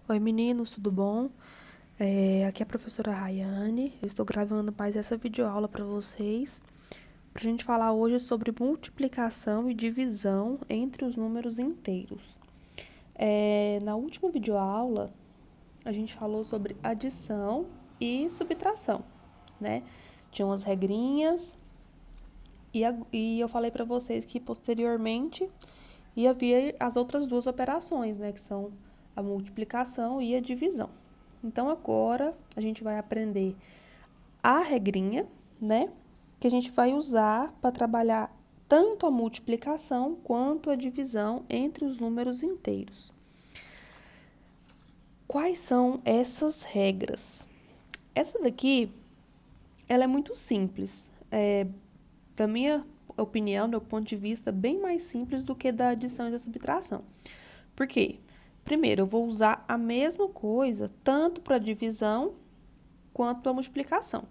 Oi meninos, tudo bom? Aqui é a professora Rayane. Eu estou gravando mais essa videoaula para vocês, para a gente falar hoje sobre multiplicação e divisão entre os números inteiros. Na última videoaula, a gente falou sobre adição e subtração, né? Tinha umas regrinhas e eu falei para vocês que posteriormente ia vir as outras duas operações, né? Que são a multiplicação e a divisão. Então agora a gente vai aprender a regrinha, né? Que a gente vai usar para trabalhar tanto a multiplicação quanto a divisão entre os números inteiros. Quais são essas regras? Essa daqui, ela é muito simples. Da minha opinião, do meu ponto de vista, bem mais simples do que da adição e da subtração. Por quê? Primeiro, eu vou usar a mesma coisa tanto para divisão quanto para multiplicação.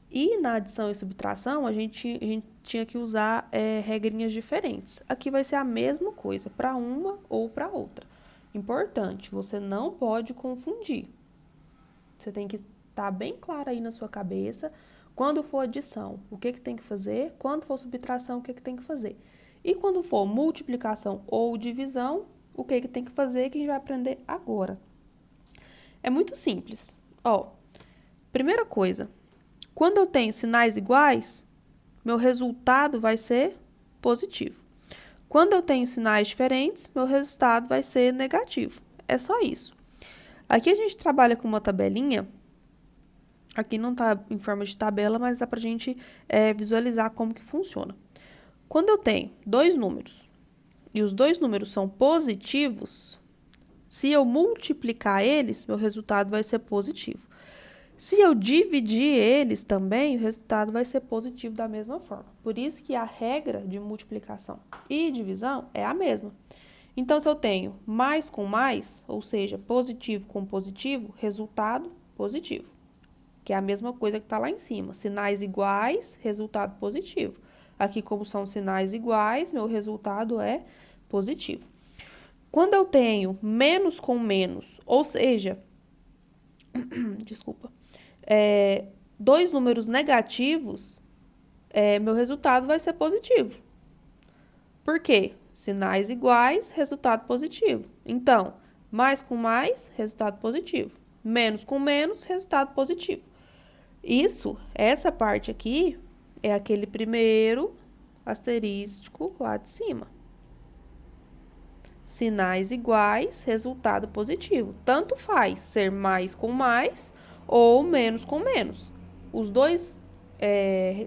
E na adição e subtração, a gente tinha que usar regrinhas diferentes. Aqui vai ser a mesma coisa para uma ou para outra. Importante, você não pode confundir. Você tem que estar bem claro aí na sua cabeça. Quando for adição, o que tem que fazer? Quando for subtração, o que tem que fazer? E quando for multiplicação ou divisão, o que tem que fazer que a gente vai aprender agora. É muito simples. Primeira coisa, quando eu tenho sinais iguais, meu resultado vai ser positivo. Quando eu tenho sinais diferentes, meu resultado vai ser negativo. É só isso. Aqui a gente trabalha com uma tabelinha. Aqui não está em forma de tabela, mas dá para a gente visualizar como que funciona. Quando eu tenho dois números e os dois números são positivos, se eu multiplicar eles, meu resultado vai ser positivo. Se eu dividir eles também, o resultado vai ser positivo da mesma forma. Por isso que a regra de multiplicação e divisão é a mesma. Então, se eu tenho mais com mais, ou seja, positivo com positivo, resultado positivo. Que é a mesma coisa que está lá em cima. Sinais iguais, resultado positivo. Aqui, como são sinais iguais, meu resultado é positivo. Quando eu tenho menos com menos, ou seja, desculpa, dois números negativos, meu resultado vai ser positivo. Por quê? Sinais iguais, resultado positivo. Então, mais com mais, resultado positivo. Menos com menos, resultado positivo. Essa parte aqui, é aquele primeiro asterístico lá de cima. Sinais iguais, resultado positivo. Tanto faz ser mais com mais ou menos com menos. Os dois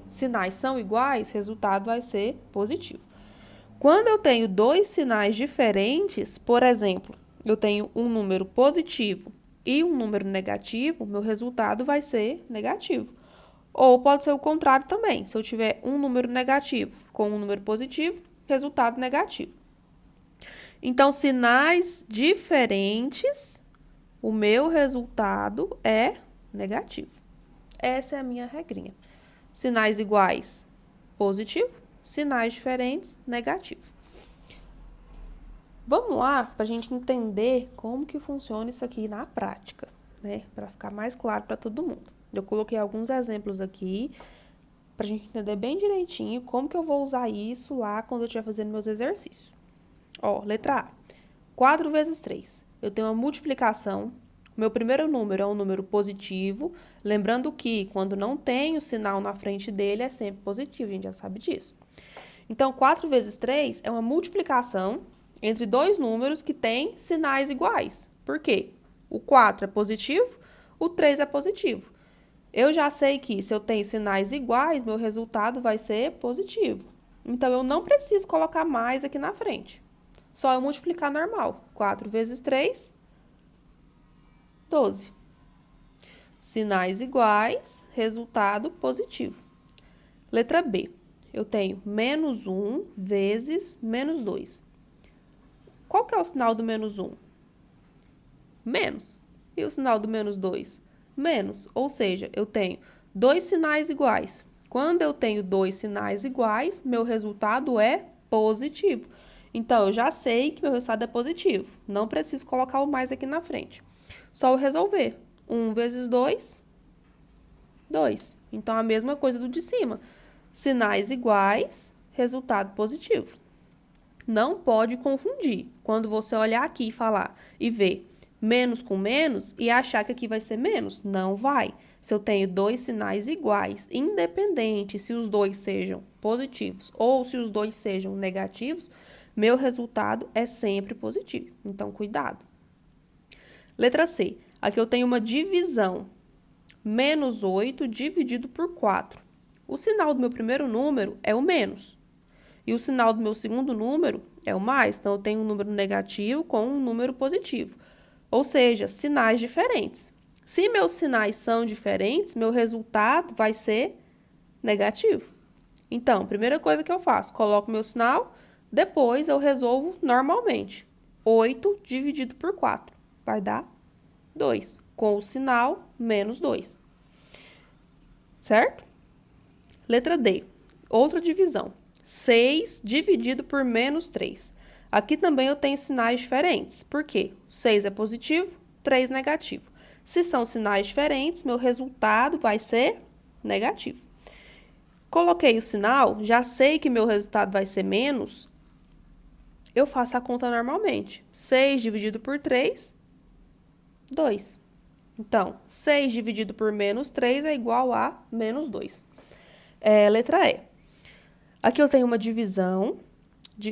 sinais são iguais, resultado vai ser positivo. Quando eu tenho dois sinais diferentes, por exemplo, eu tenho um número positivo e um número negativo, meu resultado vai ser negativo. Ou pode ser o contrário também. Se eu tiver um número negativo com um número positivo, resultado negativo. Então, sinais diferentes, o meu resultado é negativo. Essa é a minha regrinha. Sinais iguais, positivo. Sinais diferentes, negativo. Vamos lá para a gente entender como que funciona isso aqui na prática, né? Para ficar mais claro para todo mundo. Eu coloquei alguns exemplos aqui para a gente entender bem direitinho como que eu vou usar isso lá quando eu estiver fazendo meus exercícios. Letra A. 4 vezes 3. Eu tenho uma multiplicação. Meu primeiro número é um número positivo. Lembrando que quando não tem o sinal na frente dele, é sempre positivo. A gente já sabe disso. Então, 4 vezes 3 é uma multiplicação entre dois números que têm sinais iguais. Por quê? O 4 é positivo, o 3 é positivo. Eu já sei que se eu tenho sinais iguais, meu resultado vai ser positivo. Então, eu não preciso colocar mais aqui na frente. Só eu multiplicar normal. 4 vezes 3, 12. Sinais iguais, resultado positivo. Letra B. Eu tenho menos 1 vezes menos 2. Qual que é o sinal do menos 1? Menos. E o sinal do menos 2? Menos. Ou seja, eu tenho dois sinais iguais. Quando eu tenho dois sinais iguais, meu resultado é positivo. Então, eu já sei que meu resultado é positivo. Não preciso colocar o mais aqui na frente. Só eu resolver. 1 vezes 2, 2. Então, a mesma coisa do de cima. Sinais iguais, resultado positivo. Não pode confundir. Quando você olhar aqui e falar e ver menos com menos e achar que aqui vai ser menos, não vai. Se eu tenho dois sinais iguais, independente se os dois sejam positivos ou se os dois sejam negativos, meu resultado é sempre positivo. Então, cuidado. Letra C. Aqui eu tenho uma divisão. Menos 8 dividido por 4. O sinal do meu primeiro número é o menos. E o sinal do meu segundo número é o mais. Então, eu tenho um número negativo com um número positivo. Ou seja, sinais diferentes. Se meus sinais são diferentes, meu resultado vai ser negativo. Então, primeira coisa que eu faço, coloco meu sinal, depois eu resolvo normalmente. 8 dividido por 4 vai dar 2, com o sinal menos 2. Certo? Letra D, outra divisão. 6 dividido por menos 3. Aqui também eu tenho sinais diferentes. Por quê? 6 é positivo, 3 negativo. Se são sinais diferentes, meu resultado vai ser negativo. Coloquei o sinal, já sei que meu resultado vai ser menos, eu faço a conta normalmente. 6 dividido por 3, 2. Então, 6 dividido por menos 3 é igual a menos 2. Letra E. Aqui eu tenho uma divisão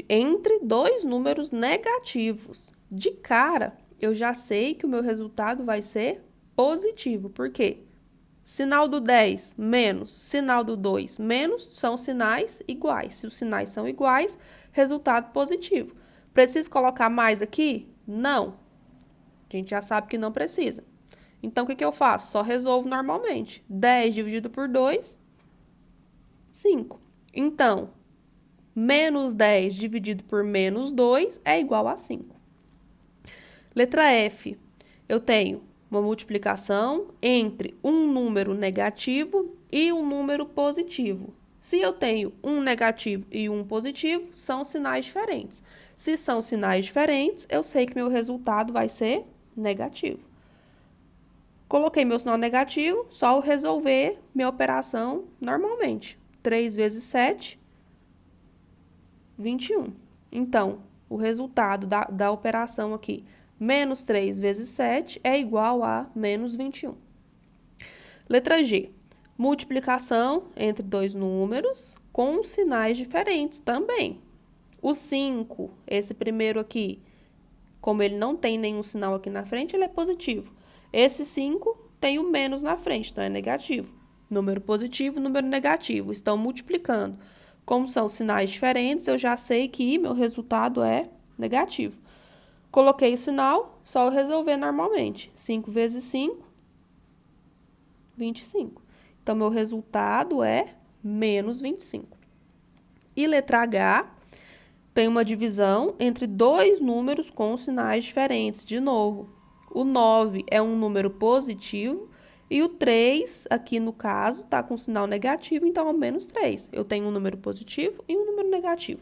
entre dois números negativos. De cara, eu já sei que o meu resultado vai ser positivo. Por quê? Sinal do 10 menos, sinal do 2 menos, são sinais iguais. Se os sinais são iguais, resultado positivo. Preciso colocar mais aqui? Não. A gente já sabe que não precisa. Então, o que eu faço? Só resolvo normalmente. 10 dividido por 2, 5. Então, menos 10 dividido por menos 2 é igual a 5. Letra F. Eu tenho uma multiplicação entre um número negativo e um número positivo. Se eu tenho um negativo e um positivo, são sinais diferentes. Se são sinais diferentes, eu sei que meu resultado vai ser negativo. Coloquei meu sinal negativo, só resolver minha operação normalmente. 3 vezes 7, 21. Então, o resultado da operação aqui, menos 3 vezes 7, é igual a menos 21. Letra G. Multiplicação entre dois números com sinais diferentes também. O 5, esse primeiro aqui, como ele não tem nenhum sinal aqui na frente, ele é positivo. Esse 5 tem o menos na frente, então é negativo. Número positivo, número negativo, estão multiplicando. Como são sinais diferentes, eu já sei que meu resultado é negativo. Coloquei o sinal, só eu resolver normalmente. 5 vezes 5, 25. Então, meu resultado é menos 25. E letra H, tem uma divisão entre dois números com sinais diferentes. De novo, o 9 é um número positivo e o 3, aqui no caso, está com sinal negativo, então é menos 3. Eu tenho um número positivo e um número negativo.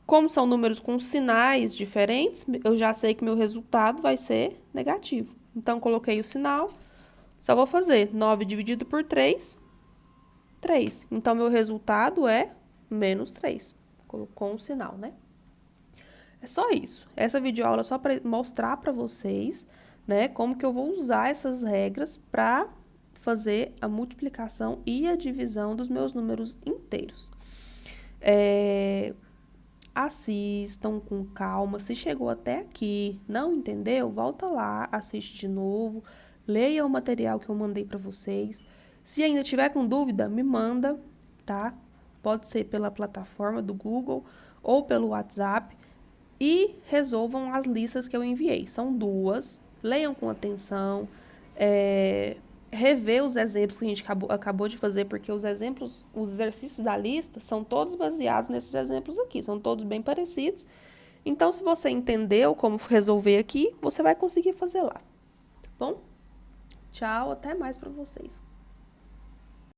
Como são números com sinais diferentes, eu já sei que meu resultado vai ser negativo. Então, coloquei o sinal, só vou fazer 9 dividido por 3, 3. Então, meu resultado é menos 3. Colocou um sinal, né? É só isso. Essa videoaula é só para mostrar para vocês, né, como que eu vou usar essas regras para fazer a multiplicação e a divisão dos meus números inteiros. Assistam com calma. Se chegou até aqui, não entendeu, volta lá, assiste de novo, leia o material que eu mandei para vocês. Se ainda tiver com dúvida, me manda, tá? Pode ser pela plataforma do Google ou pelo WhatsApp. E resolvam as listas que eu enviei. São 2. Leiam com atenção. Rever os exemplos que a gente acabou de fazer, porque os exemplos, os exercícios da lista são todos baseados nesses exemplos aqui. São todos bem parecidos. Então, se você entendeu como resolver aqui, você vai conseguir fazer lá. Tá bom? Tchau, até mais para vocês.